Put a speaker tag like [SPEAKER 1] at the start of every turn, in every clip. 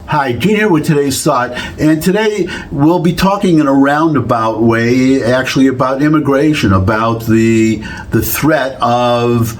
[SPEAKER 1] Hi, Gene here with today's thought, and today we'll be talking in a roundabout way, actually, about immigration, about the threat of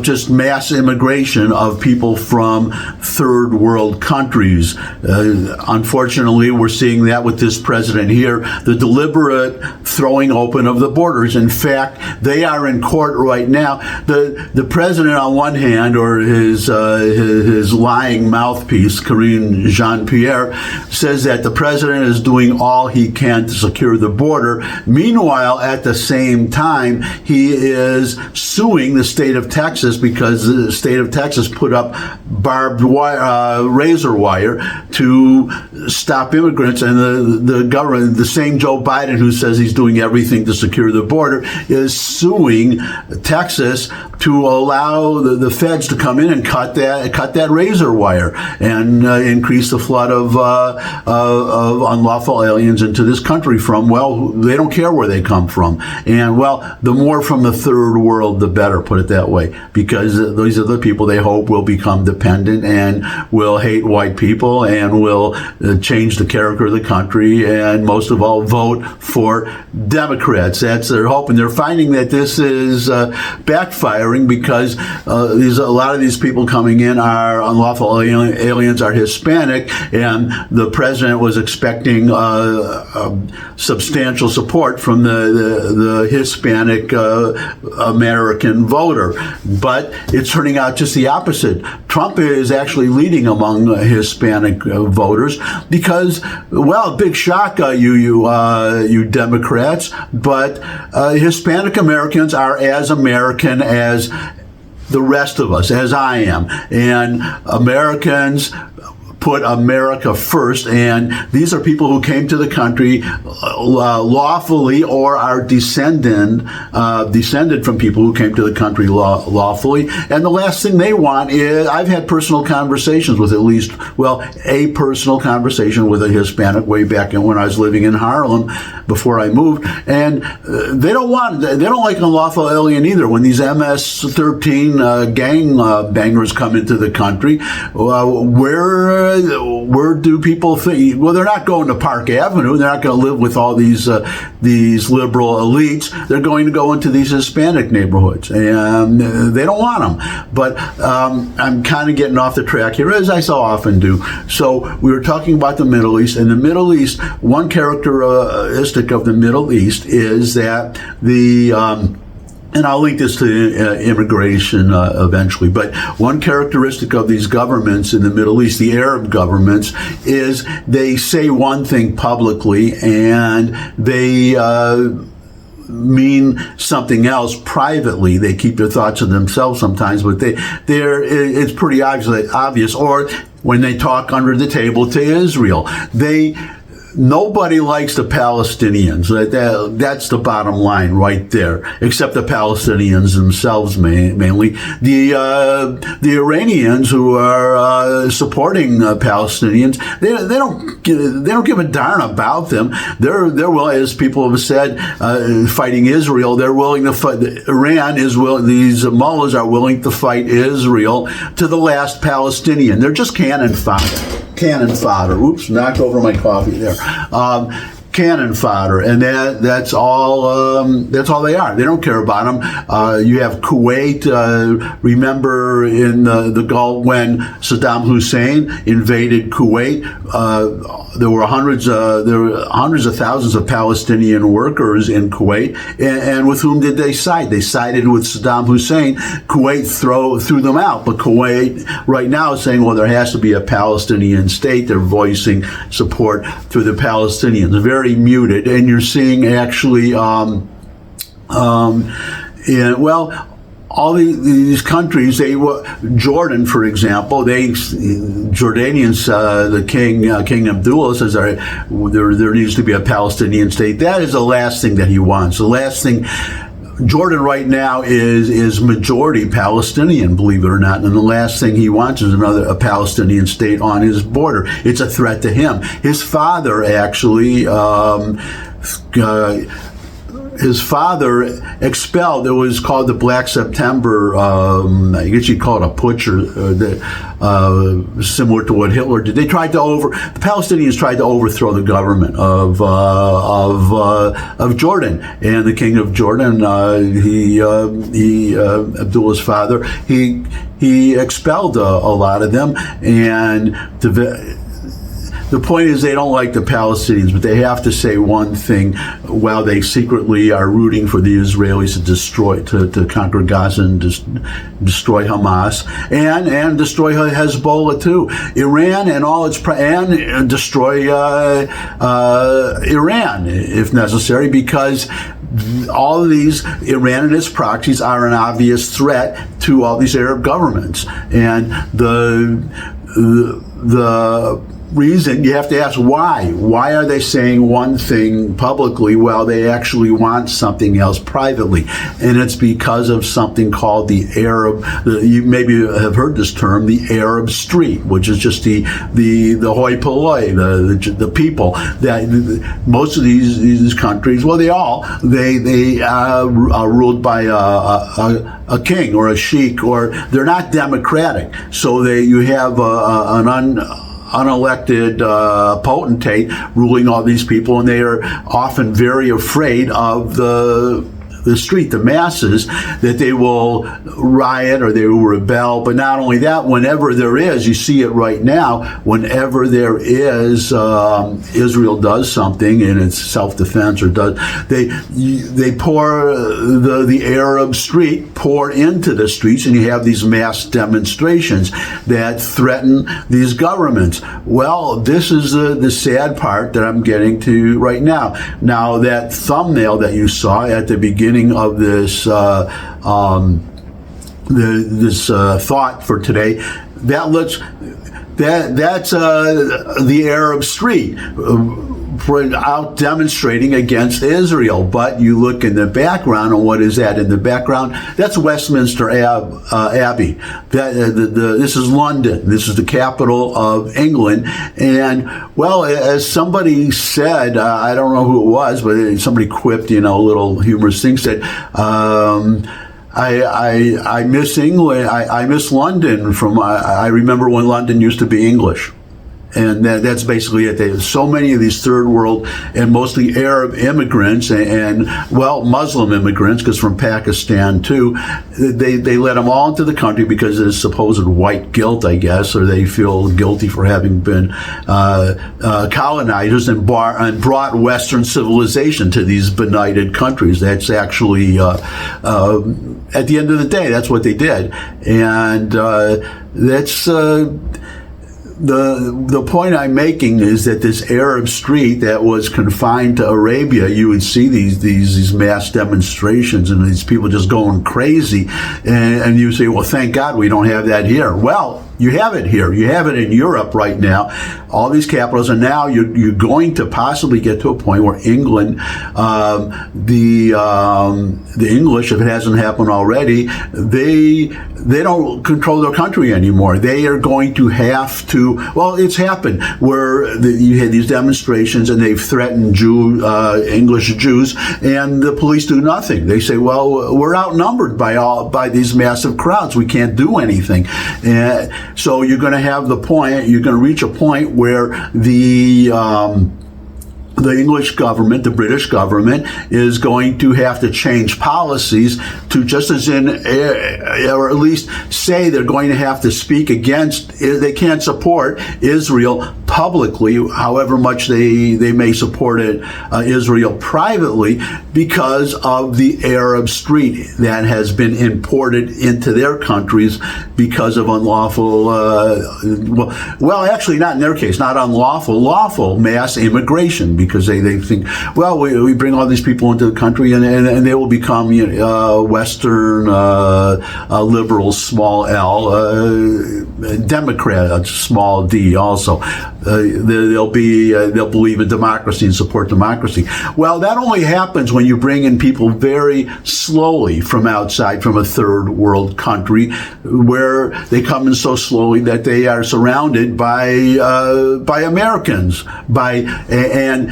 [SPEAKER 1] just mass immigration of people from third world countries. Unfortunately, we're seeing that with this president here, the deliberate throwing open of the borders. In fact, they are in court right now. The president, on one hand, or his lying mouthpiece, Karine Jean-Pierre, says that the president is doing all he can to secure the border. Meanwhile, at the same time, he is suing the state of Texas because the state of Texas put up barbed wire, razor wire to stop immigrants, and the government, the same Joe Biden who says he's doing everything to secure the border, is suing Texas to allow the feds to come in and cut that razor wire and increase the flood of unlawful aliens into this country from, well, they don't care where they come from. And, well, the more from the third world, the better, put it that way, because these are the people they hope will become dependent and will hate white people and will change the character of the country and, most of all, vote for Democrats. That's their hope. And they're finding that this is backfiring because a lot of these people coming in are unlawful aliens, are Hispanic, and the president was expecting substantial support from the Hispanic American voter. But it's turning out just the opposite. Trump is actually leading among Hispanic voters because, well, big shock, you Democrats, but Hispanic Americans are as American as the rest of us, as I am. And Americans put America first, and these are people who came to the country lawfully or are descended from people who came to the country lawfully. And the last thing they want is, I've had personal conversations with a personal conversation with a Hispanic way back when I was living in Harlem before I moved, and they don't like unlawful alien either. When these MS-13 gang bangers come into the country, where do people think? Well, they're not going to Park Avenue. They're not going to live with all these liberal elites. They're going to go into these Hispanic neighborhoods, and they don't want them. But I'm kind of getting off the track here, as I so often do. So we were talking about the Middle East. And the Middle East, one characteristic of the Middle East is that and I'll link this to immigration eventually, but one characteristic of these governments in the Middle East, the Arab governments, is they say one thing publicly and they mean something else privately. They keep their thoughts to themselves sometimes, but it's pretty obvious. Or when they talk under the table to Israel, nobody likes the Palestinians. That's the bottom line right there, except the Palestinians themselves mainly. The Iranians who are supporting Palestinians, they don't give a darn about them. They're willing, as people have said, fighting Israel. They're willing to fight. Iran is willing. These mullahs are willing to fight Israel to the last Palestinian. They're just cannon fodder. Oops, knocked over my coffee there. Cannon fodder, and that's all they are. They don't care about them. You have Kuwait. Remember in the Gulf when Saddam Hussein invaded Kuwait, there were hundreds of thousands of Palestinian workers in Kuwait, and with whom did they side? They sided with Saddam Hussein. Kuwait threw them out, but Kuwait right now is saying, well, there has to be a Palestinian state. They're voicing support for the Palestinians. Very muted, and you're seeing actually, all these countries. Jordan, for example, Jordanians, the King Abdullah says there needs to be a Palestinian state. That is the last thing that he wants. The last thing. Jordan right now is majority Palestinian, believe it or not, and the last thing he wants is a Palestinian state on his border. It's a threat to him. His father actually his father expelled. It was called the Black September. I guess you'd call it a putsch, or similar to what Hitler did. The Palestinians tried to overthrow the government of Jordan, and the king of Jordan, Abdullah's father, he expelled a lot of them, and the point is they don't like the Palestinians, but they have to say one thing while they secretly are rooting for the Israelis to conquer Gaza and destroy Hamas and destroy Hezbollah too, Iran and all its and destroy Iran if necessary, because all of these Iran and its proxies are an obvious threat to all these Arab governments, and the reason you have to ask why are they saying one thing publicly while they actually want something else privately? And it's because of something called the Arab, you maybe have heard this term, the Arab Street, which is just the hoi polloi, the people that most of these countries, well, they are ruled by a king or a sheik, or they're not democratic, so you have an unelected potentate ruling all these people, and they are often very afraid of the street, the masses, that they will riot or they will rebel. But not only that, whenever there is, you see it right now, whenever there is, Israel does something in its self-defense, or they pour the Arab Street pour into the streets, and you have these mass demonstrations that threaten these governments. Well, this is the sad part that I'm getting to right now. Now, that thumbnail that you saw at the beginning of this thought for today, that's the Arab Street out demonstrating against Israel. But you look in the background, and what is that in the background? That's Westminster Abbey. This is London. This is the capital of England. And, well, as somebody said, I don't know who it was, but somebody quipped, a little humorous thing, said, I miss England. I miss London I remember when London used to be English. And that's basically it. There's so many of these third world and mostly Arab immigrants and Muslim immigrants, because from Pakistan too, they let them all into the country because of supposed white guilt, I guess, or they feel guilty for having been colonizers and brought Western civilization to these benighted countries. That's actually, at the end of the day, that's what they did. And that's... The point I'm making is that this Arab Street that was confined to Arabia, you would see these mass demonstrations and these people just going crazy, and you say, well, thank God we don't have that here. Well, you have it here. You have it in Europe right now, all these capitals, and now you're going to possibly get to a point where England, the English, if it hasn't happened already, they don't control their country anymore. They are going to have to. Well, it's happened where you had these demonstrations, and they've threatened English Jews, and the police do nothing. They say, well, we're outnumbered by these massive crowds. We can't do anything. So you're going to have you're going to reach a point where the English government, the British government, is going to have to change policies to just as in, or at least say they're going to have to speak against, they can't support Israel publicly, however much they may support Israel privately, because of the Arab Street that has been imported into their countries because of unlawful, actually not in their case, not unlawful, lawful mass immigration, because they think, well, we bring all these people into the country and they will become Western liberals, small L, Democrat, small D also. They'll believe in democracy and support democracy. Well, that only happens when you bring in people very slowly from outside, from a third world country, where they come in so slowly that they are surrounded by Americans, and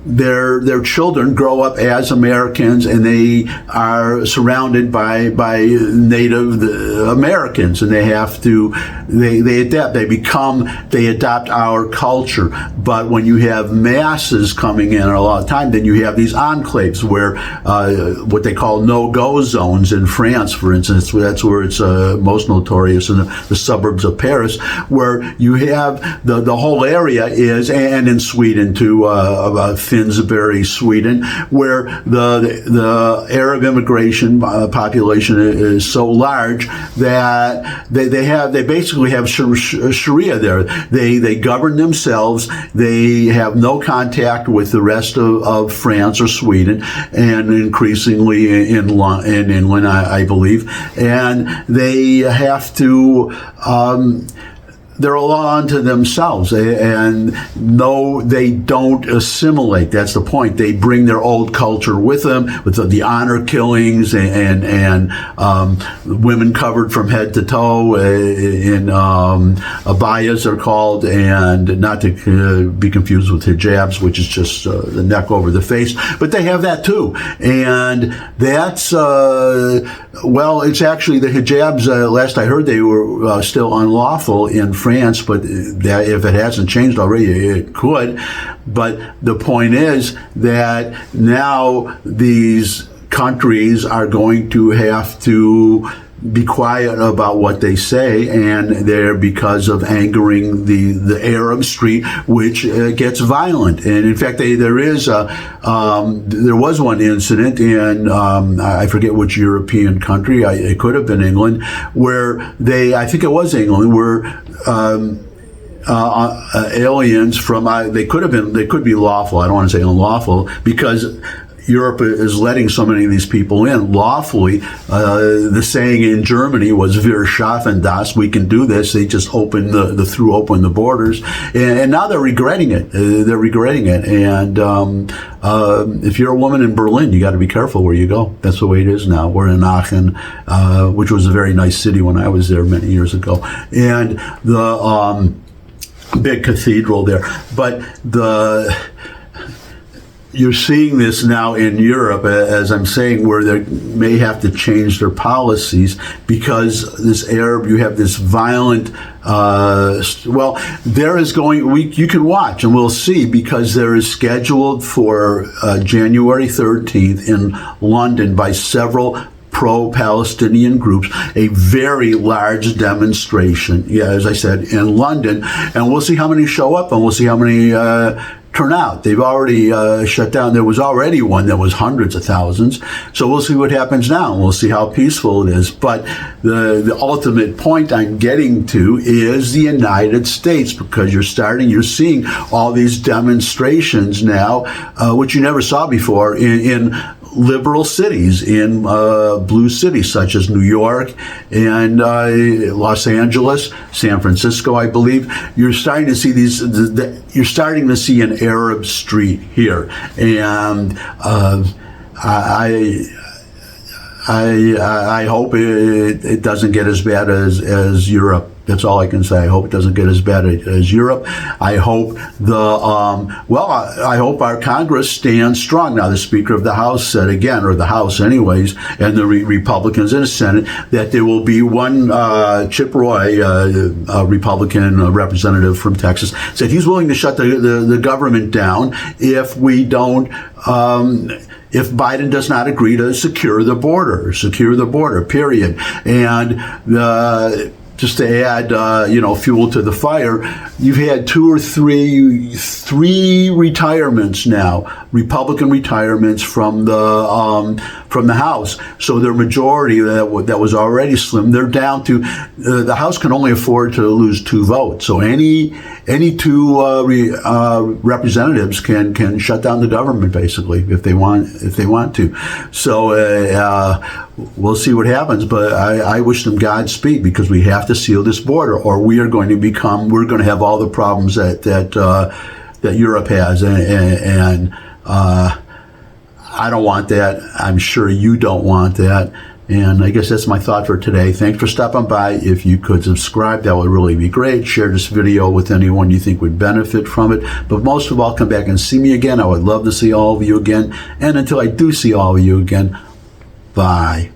[SPEAKER 1] their children grow up as Americans, and they are surrounded by Native Americans, and they have to they adapt. They adopt our culture. But when you have masses coming in a lot of time, then you have these enclaves where what they call no-go zones in France, for instance. That's where it's most notorious, in the suburbs of Paris, where you have the whole area is, and in Sweden too, Finsbury, Sweden, where the Arab immigration population is so large that they basically have Sharia there. They govern themselves. They have no contact with the rest of France or Sweden, and increasingly in England, I believe, and they have to. They're a law unto themselves, and no, they don't assimilate. That's the point. They bring their old culture with them, with the honor killings and women covered from head to toe in abayas, they're called, and not to be confused with hijabs, which is just the neck over the face. But they have that too, and that's it's actually the hijabs. Last I heard, they were still unlawful in France, but that, if it hasn't changed already, it could. But the point is that now these countries are going to have to be quiet about what they say, and they're because of angering the Arab street, which gets violent. And in fact, there was one incident in I forget which European country, it could have been England, where I think it was England, where aliens from they could be lawful. I don't want to say unlawful, because Europe is letting so many of these people in lawfully. The saying in Germany was "Wir schaffen das," we can do this. They just opened the borders, and now they're regretting it. And if you're a woman in Berlin, you got to be careful where you go. That's the way it is now. We're in Aachen, which was a very nice city when I was there many years ago, and the big cathedral there. But you're seeing this now in Europe, as I'm saying, where they may have to change their policies because you have this violent, you can watch and we'll see, because there is scheduled for January 13th in London by several pro-Palestinian groups, a very large demonstration, as I said, in London, and we'll see how many show up, and we'll see how many turn out. They've already shut down. There was already one that was hundreds of thousands. So we'll see what happens now. We'll see how peaceful it is. But the ultimate point I'm getting to is the United States, because you're seeing all these demonstrations now, which you never saw before in liberal cities, in blue cities such as New York and Los Angeles, San Francisco, I believe. You're starting to see you're starting to see an Arab street here, and I hope it doesn't get as bad as Europe. That's all I can say. I hope it doesn't get as bad as Europe. I hope I hope our Congress stands strong. Now, the Speaker of the House said again, or the House anyways, and the Republicans in the Senate, that there will be one, Chip Roy, a Republican representative from Texas, said he's willing to shut the government down if we don't, if Biden does not agree to secure the border, period. And just to add, fuel to the fire, you've had three retirements now, Republican retirements from the House. So their majority that was already slim, they're down to the House can only afford to lose 2 votes. So any two representatives can shut down the government, basically, if they want to. So we'll see what happens, but I wish them Godspeed, because we have to seal this border, or we're going to have all the problems that Europe has, and I don't want that. I'm sure you don't want that. And I guess that's my thought for today. Thanks for stopping by. If you could subscribe, that would really be great. Share this video with anyone you think would benefit from it. But most of all, come back and see me again. I would love to see all of you again. And until I do see all of you again, bye.